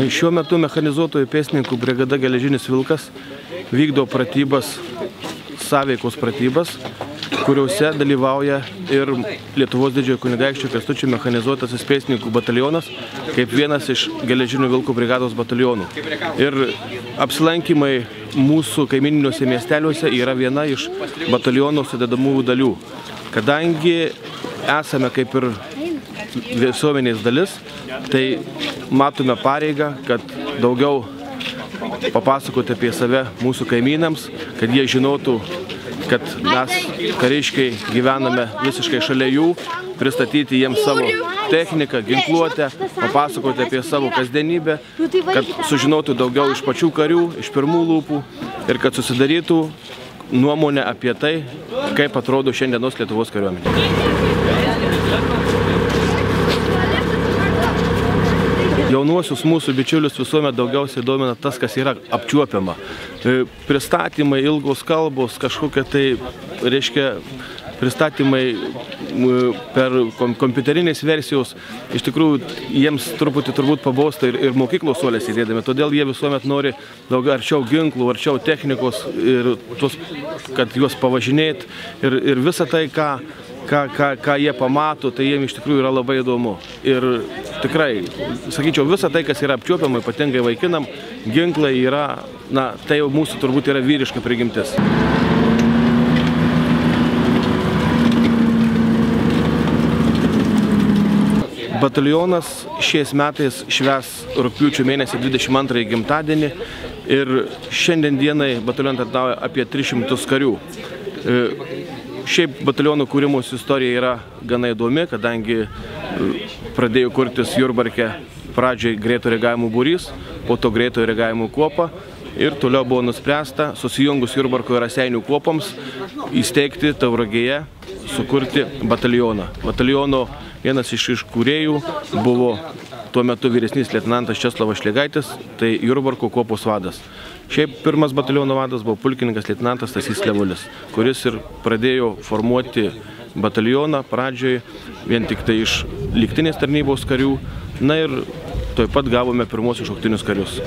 Šiuo metu mechanizuotojų pėstininkų brigada Geležinis Vilkas vykdo pratybas, sąveikos pratybas, kuriuose dalyvauja ir Lietuvos Didžiojo Kunigaikščio Kęstučio mechanizuotasis pėstininkų batalionas kaip vienas iš Geležinių Vilkų brigados batalionų. Ir apsilankymai mūsų kaimininiuose miesteliuose yra viena iš bataliono sudedamųjų dalių. Kadangi esame kaip ir visuomenės dalis, tai matome pareigą, kad daugiau papasakoti apie save mūsų kaimynams, kad jie žinotų, kad mes kariškiai gyvename visiškai šalia jų, pristatyti jiems savo techniką, ginkluotę, papasakoti apie savo kasdienybę, kad sužinotų daugiau iš pačių karių, iš pirmų lūpų ir kad susidarytų nuomonę apie tai, kaip atrodo šiandienos Lietuvos kariuomenė. Jaunuosius mūsų bičiulius visuomet daugiausiai domina tas, kas yra apčiuopiama. Pristatymai, ilgos kalbos, kažkokie tai, reiškia, pristatymai per kompiuterinės versijos, iš tikrųjų jiems truputį turbūt pabosta ir mokyklos suolės sėdėdami, todėl jie visuomet nori daugiau arčiau ginklų, arčiau technikos ir kad juos pavažinėt ir visą tai, ką jie pamato, tai jiems iš tikrųjų yra labai įdomu. Ir tikrai, sakyčiau, visą tai, kas yra apčiuopiama, ypatingai vaikinam, ginklai yra, tai jau mūsų turbūt yra vyriška prigimtis. Batalionas šiais metais švęs rugpjūčio mėnesį 22 gimtadienį ir šiandien dienai batalioną tarnauja apie 300 karių. Šiaip batalionų kūrimos istorija yra gana įdomi, kadangi pradėjo kurtis Jurbarke pradžiai greito reagavimo būrys, po to greito reagavimo kuopa ir toliau buvo nuspręsta, susijungus Jurbarko ir Raseinių kuopoms, įsteigti Tauragėje, sukurti batalioną. Bataliono vienas iš kūrėjų buvo tuo metu vyresnis leitenantas Česlovas Šliegaitis, tai Jurbarko kuopos vadas. Šiaip pirmas bataliono vadas buvo pulkininkas leitenantas Stasys Levulis, kuris ir pradėjo formuoti batalioną pradžioj vien tik tai iš lygtinės tarnybos karių, ir taip pat gavome pirmosius šauktinius karius.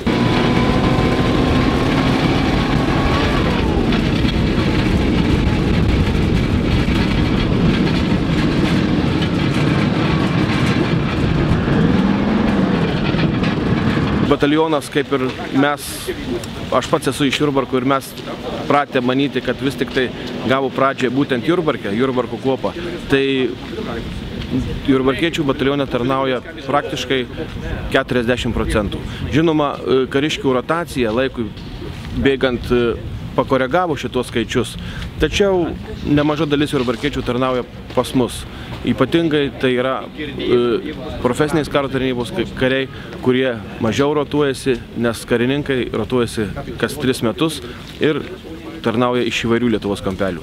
Batalionas, kaip ir mes, aš pats esu iš Jurbarko ir mes pratę manyti, kad vis tik tai gavo pradžią būtent Jurbarke, Jurbarko kuopą. Tai jurbarkiečių batalione tarnauja praktiškai 40%. Žinoma, kariškių rotacija laikui bėgant pakoregavo šitos skaičius, tačiau nemaža dalis jurbarkiečių tarnauja pas mus. Ypatingai tai yra profesinės karo tarnybos kariai, kurie mažiau rotuojasi, nes karininkai rotuojasi kas 3 metus ir tarnauja iš įvairių Lietuvos kampelių.